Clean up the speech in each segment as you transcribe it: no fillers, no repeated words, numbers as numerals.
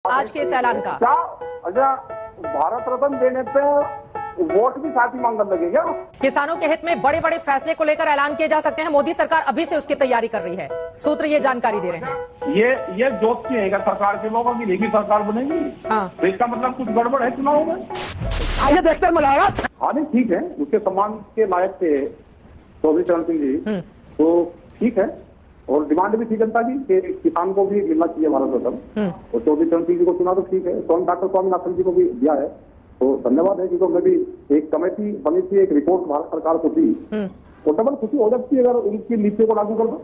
आज के इस ऐलान का क्या अच्छा भारत रत्न देने पे वोट भी साथ ही मांगने लगे क्या? किसानों के हित में बड़े बड़े फैसले को लेकर ऐलान किए जा सकते हैं। मोदी सरकार अभी से उसकी तैयारी कर रही है, सूत्र ये जानकारी दे रहे हैं। ये जोत की है क्या सरकार के लोगों की? लेकिन सरकार बनेगी तो इसका मतलब कुछ गड़बड़ है चुनाव में। आइए देखते हैं मजा। हाँ नहीं ठीक है, उसके सम्मान के लायक थे चौधरी चरण सिंह जी, तो ठीक है। और डिमांड भी थी जनता की कि किसान को भी मिलना चाहिए भारत रत्न, और चौधरी चरण सिंह जी को चुना तो ठीक है, डॉक्टर स्वामीनाथन जी को भी दिया है, तो धन्यवाद है। क्योंकि उन्हें भी एक कमेटी बनी थी, एक रिपोर्ट भारत सरकार को दी, तो डबल खुशी हो जाती है अगर उनकी नीतियों को लागू कर दो।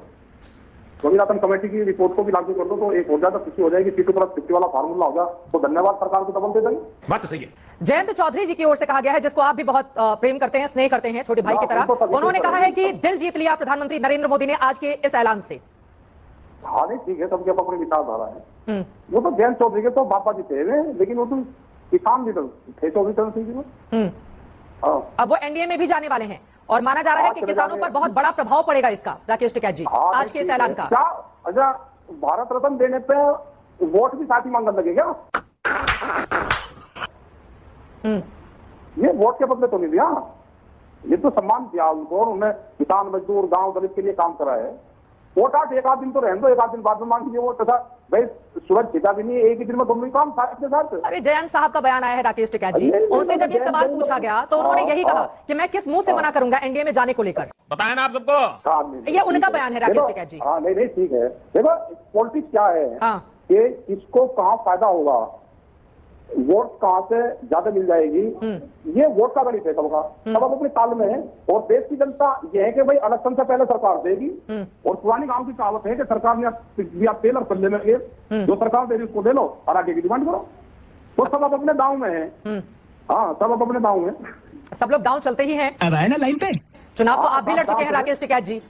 स्वामीनाथन कमेटी की रिपोर्ट को भी लागू कर दो तो एक और ज्यादा खुशी हो जाएगी। 50 वाला फार्मूला होगा तो धन्यवाद सरकार को डबल दे देंगे। बात तो सही है। जयंत चौधरी जी की ओर से कहा गया है, जिसको आप भी बहुत प्रेम करते हैं, स्नेह करते हैं, छोटे भाई की तरह, उन्होंने कहा है कि दिल जीत लिया प्रधानमंत्री नरेंद्र मोदी ने आज के इस ऐलान से। हाँ नहीं ठीक है, सबके अपनी विचारधारा है। वो तो जयंत चौधरी के तो बापा जी थे, लेकिन वो तो किसान लीडर थे चौधरी चरण सिंह जी। अब वो एनडीए में भी जाने वाले हैं और माना जा रहा है कि किसानों पर बहुत बड़ा प्रभाव पड़ेगा इसका। राकेश टिकैत जी, आज के इस ऐलान का क्या अच्छा भारत रत्न देने पे वोट भी साथ ही मांगने लगे क्या? ये वोट के बदले तो नहीं दिया, ये तो सम्मान दिया उनको, और उन्हें किसान मजदूर गांव दलित के लिए काम करा है। वोट आज एक आध दिन तो रहने दो, एक आध दिन बाद में मांग लीजिए वोट। भाई सूरज छिटा भी नहीं, एक ही दिन में दोनों ही काम साथ के साथ। अरे जयंत साहब का बयान आया है राकेश टिकैत जी, उनसे जब ये सवाल पूछा गया तो उन्होंने यही कहा कि मैं किस मुंह से मना करूंगा एनडीए में जाने को लेकर। बताया ना आप सबको, ये उनका बयान है राकेश टिकैत जी। हाँ नहीं ठीक है। देखो पॉलिटिक्स क्या है कि किसको कहाँ फायदा होगा, वोट कहाँ से ज्यादा मिल जाएगी, ये वोट का गणित है सबका। सब अपने ताल में है, और देश की जनता ये है कि भाई इलेक्शन से पहले सरकार देगी, और पुरानी गांव की कहावत है कि सरकार ने आप तेल और पल्ले में जो सरकार दे रही उसको दे लो और आगे की डिमांड करो। तो सब अब अपने दांव में है। हाँ सब अब अपने दांव में, सब लोग दांव चलते ही हैं। अब आए ना लाइन पे। चुनाव तो आप भी लड़ चुके हैं राकेश टिकैत जी,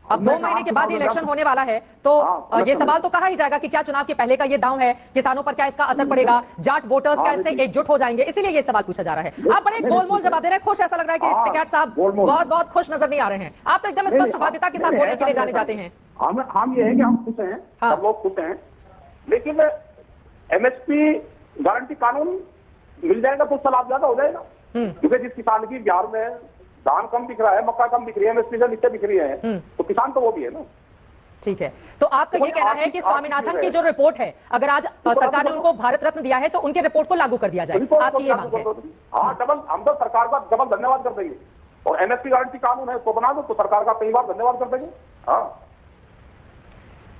अब 2 महीने के बाद इलेक्शन होने वाला है, तो ये सवाल तो कहा ही जाएगा कि क्या चुनाव के पहले का ये दांव है, किसानों पर क्या इसका असर पड़ेगा, जाट वोटर्स कैसे एकजुट हो जाएंगे, इसीलिए ये सवाल पूछा जा रहा है। आप बड़े गोलमोल जवाब दे रहे हैं, खुश ऐसा लग रहा है कि टिकैत साहब बहुत खुश नजर नहीं आ रहे हैं। आप तो एकदम स्पष्ट बाध्यता के साथ बोलने के लिए जाने जाते हैं। हम ये है कि हम खुश हैं, सब लोग खुश हैं, लेकिन एमएसपी गारंटी कानून मिल जाएगा तो उसका लाभ ज्यादा हो जाएगा। क्योंकि जिस किसान की बिहार में धान कम बिक रहा है, मक्का कम बिक रही है, एमएसपी से नीचे बिक रही है, तो किसान तो वो भी है ना। ठीक है, तो आपका ये कहना है कि स्वामीनाथन की जो रिपोर्ट है, अगर आज सरकार ने उनको भारत रत्न दिया है तो उनके रिपोर्ट को लागू कर दिया जाए, आपकी ये मांग है? हाँ डबल, हम तो सरकार का डबल धन्यवाद कर देंगे, और एमएसपी गारंटी कानून है उसको बना दो तो सरकार का कई बार धन्यवाद कर देंगे। हाँ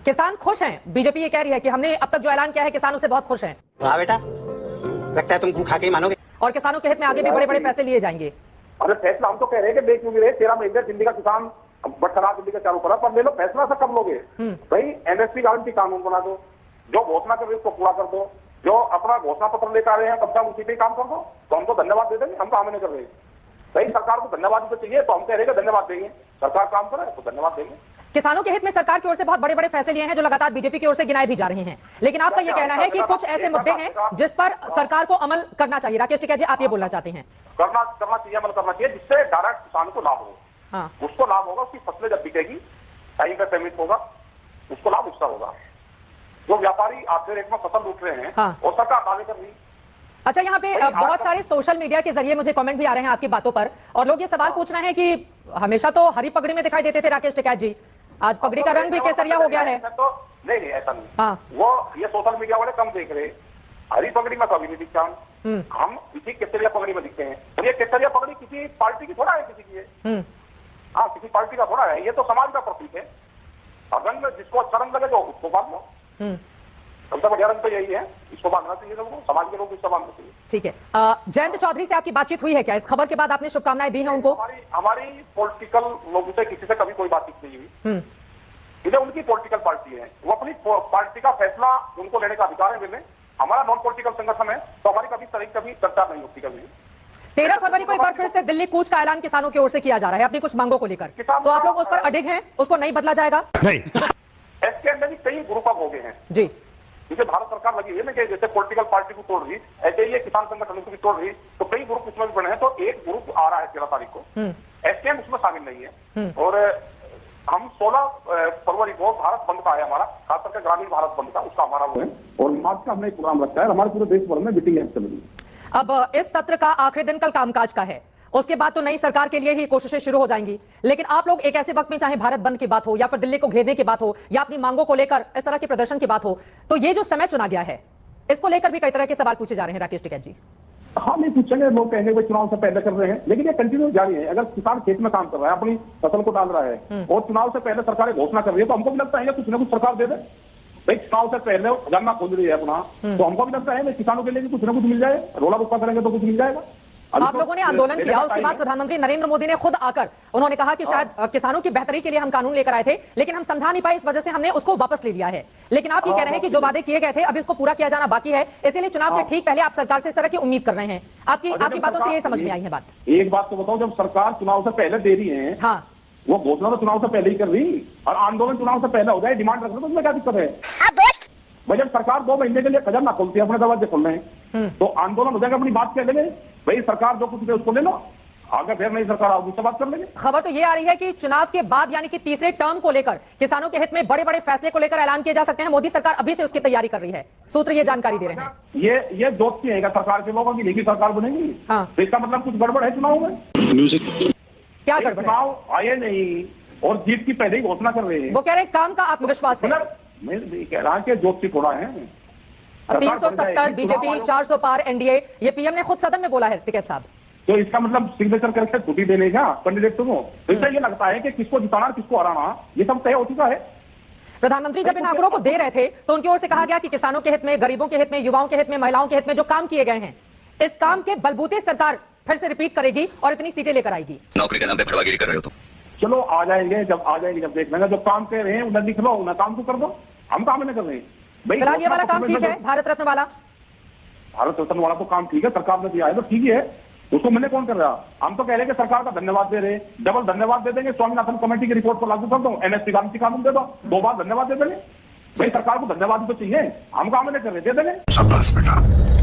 किसान खुश हैं, बीजेपी ये कह रही है कि हमने अब तक जो ऐलान किया है किसानों से बहुत खुश हैं। हाँ बेटा, लगता है तुम खा के ही मानोगे। और किसानों के हित में आगे भी बड़े बड़े फैसले लिए जाएंगे। अरे फैसला हम तो कह रहे हैं कि देख रहे 13 महीने दिल्ली का किसान बटखरा दिल्ली का चारों तरफ, पर ले लो फैसला से कब लोगे? भाई एमएसपी गारंटी कानून बना दो, जो घोषणा कर रहे उसको पूरा कर दो, जो अपना घोषणा पत्र लेकर आ रहे हैं कब उसी पे काम कर दो, तो हम तो धन्यवाद दे देंगे। हम काम नहीं कर रहे, भाई सरकार को धन्यवाद तो चाहिए, तो हम कह रहे हैं धन्यवाद देंगे, सरकार काम करे तो धन्यवाद देंगे। किसानों के हित में सरकार की ओर से बहुत बड़े बड़े फैसले लिए हैं जो लगातार बीजेपी की ओर से गिनाए भी जा रहे हैं, लेकिन आपका यह कहना है कि कुछ ऐसे मुद्दे हैं जिस पर सरकार को अमल करना चाहिए। राकेश टिकैत जी, आप ये बोलना चाहते हैं? करना चाहिए, अमल करना चाहिए, जिससे डायरेक्ट किसान को लाभ हो। हाँ। उसको लाभ होगा, उसकी फसलें जब बिकेगी, टाइम का पेमेंट होगा, उसको लाभ उसका होगा। जो व्यापारी आज रेट में फसल लूट रहे हैं, हाँ। और सरकार दावे कर रही। अच्छा, यहाँ पे बहुत सारे सोशल मीडिया के जरिए मुझे कमेंट भी आ रहे हैं आपकी बातों पर, और लोग ये सवाल पूछ रहे हैं कि हमेशा तो हरी पगड़ी में दिखाई देते थे राकेश टिकैत जी, आज पगड़ी का रंग भी केसरिया हो गया है। तो नहीं ऐसा नहीं। हाँ। वो ये सोशल मीडिया वाले कम देख रहे, हरी पगड़ी में कभी नहीं दिखता हम किसी केसरिया पगड़ी में दिखते हैं, और ये केसरिया पगड़ी किसी पार्टी की थोड़ा है, किसी की है। हाँ किसी पार्टी का थोड़ा है, ये तो समाज का प्रतीक है। रंग जिसको अच्छा रंग लगे तो उसको बांध लो, सबसे बढ़िया रंग तो यही है, इसको बांधना चाहिए लोगों, समाज के लोग इसको बांधना चाहिए। ठीक है, जयंत चौधरी से आपकी बातचीट हुई है क्या? इस खबर के बाद आपने शुभकामनाएं दी हैं उनको? हमारी पॉलिटिकल लोगों से किसी से कभी कोई बातचीत नहीं हुई। इधर उनकी पॉलिटिकल पार्टी है, वो अपनी पार्टी का फैसला उनको लेने का अधिकार है विनय। हमारा नॉन पॉलिटिकल संगठन है, तो हमारी कभी चर्चा नहीं होती कभी। 13 फरवरी को एक बार फिर से दिल्ली कूच का ऐलान किसानों की ओर से किया जा रहा है अपनी कुछ मांगों को लेकर, तो आप लोग उस पर अडिग हैं, उसको नहीं बदला जाएगा? नहीं। इसके अंदर भी कई ग्रुप अप हो गए हैं जी, जिसे भारत सरकार लगी है ना कि जैसे पॉलिटिकल पार्टी को तोड़ रही, ऐसे ही किसान संगठनों को भी तोड़ रही, तो कई ग्रुप उसमें भी बने हैं। तो एक ग्रुप आ रहा है 13 तारीख को, एसकेएम उसमें शामिल नहीं है, और हम 16 फरवरी को भारत बंद का है हमारा, खास करके ग्रामीण भारत बंद का, उसका हमारा वो है। और मार्च का हमने एक प्रोग्राम रखा है, हमारे पूरे देश भर में मीटिंग चल रही है। अब इस सत्र का आखिरी दिन कल कामकाज का है, उसके बाद तो नई सरकार के लिए ही कोशिशें शुरू हो जाएंगी। लेकिन आप लोग एक ऐसे वक्त में, चाहे भारत बंद की बात हो या फिर दिल्ली को घेरने की बात हो या अपनी मांगों को लेकर इस तरह के प्रदर्शन की बात हो, तो ये जो समय चुना गया है इसको लेकर भी कई तरह के सवाल पूछे जा रहे हैं। राकेश टिकैत जी, हाँ नहीं पूछेंगे, लोग कहेंगे वो चुनाव से पहले कर रहे हैं, लेकिन ये कंटिन्यू जारी है। अगर किसान खेत में काम कर रहा है, अपनी फसल को डाल रहा है और चुनाव से पहले सरकार घोषणा कर रही है, तो हमको भी लगता है कुछ ना कुछ सरकार दे दे। भाई चुनाव से पहले गन्ना खोल रही है अपना, तो हमको भी लगता है किसानों के लिए कुछ ना कुछ मिल जाए, रोला गुप्पा करेंगे तो कुछ मिल जाएगा। आप लोगों ने आंदोलन किया, उसके बाद प्रधानमंत्री नरेंद्र मोदी ने खुद आकर उन्होंने कहा कि शायद किसानों की बेहतरी के लिए हम कानून लेकर आए थे, लेकिन हम समझा नहीं पाए, इस वजह से हमने उसको वापस ले लिया है। लेकिन आप ये कह रहे हैं कि जो वादे किए गए थे अभी इसको पूरा किया जाना बाकी है, इसीलिए चुनाव के ठीक पहले आप सरकार से इस तरह की उम्मीद कर रहे हैं। आपकी बातों से ये समझ में आई है बात। एक बात तो बताओ, जब सरकार चुनाव से पहले दे रही है, हाँ, वो घोषणा तो चुनाव से पहले ही कर रही, और आंदोलन चुनाव से पहले हो जाए, डिमांड रख रहे, तो उसमें क्या दिक्कत है? भाई जब सरकार 2 महीने के लिए खजाना खोलती है, अपने दरवाजे खोल रहे हैं, तो आंदोलन हो जाएगा, अपनी बात कह लेंगे, भाई सरकार जो कुछ दे उसको ले लो, आगे फिर नई सरकार आओगी तो बात कर लेंगे। खबर तो ये आ रही है कि चुनाव के बाद यानी कि तीसरे टर्म को लेकर किसानों के हित में बड़े बड़े फैसले को लेकर ऐलान किए जा सकते हैं। मोदी सरकार अभी से उसकी तैयारी कर रही है, सूत्र ये जानकारी दे रहे हैं। ये दोस्ती है सरकार के लोगों की, नहीं सरकार बनेगी, हाँ, तो इसका मतलब कुछ गड़बड़ है चुनाव में। क्या गड़बड़ है? चुनाव आए नहीं और जीत की पहले ही घोषणा कर रहे हैं। वो कह रहे हैं काम का आत्मविश्वास है। मैं कह रहा कि जोशी थोड़ा है। 370 बीजेपी, 400 पार एनडीए, ये पीएम ने खुद सदन में बोला है टिकैत साहब। तो इसका मतलब सिग्नेचर करके छुट्टी देने का कैंडिडेट को, इससे ये लगता है कि किसको जिताना किसको हराना ये सब तय हो चुका है। प्रधानमंत्री जब इन आंकड़ों को दे रहे थे तो उनकी ओर से कहा गया कि किसानों के हित में, गरीबों के हित में, युवाओं के हित में, महिलाओं के हित में जो काम किए गए हैं, इस काम के बलबूते सरकार फिर से रिपीट करेगी और इतनी सीटें लेकर आएगी। नौकरी के नाम पे फड़वागिरी कर रहे हो तो चलो आ जाएंगे, जब देख लेंगे, जो काम कर रहे हैं उन्हें लिख लो, उन्हें काम तो कर दो, हम काम नहीं कर रहे हैं। फिलहाल ये वाला काम ठीक है, भारत रत्न वाला तो काम ठीक है, सरकार ने दिया है तो ठीक ही है, उसको मैंने कौन कर रहा। हम तो कह रहे हैं कि सरकार का धन्यवाद दे रहे, डबल धन्यवाद दे देंगे, स्वामीनाथन कमेटी की रिपोर्ट को लागू कर दो, एनएससी गांधी कानून दे दो, 2 बार धन्यवाद दे देंगे। भाई सरकार को धन्यवाद तो चाहिए, हम काम नहीं कर रहे, दे देंगे। शाबाश बेटा।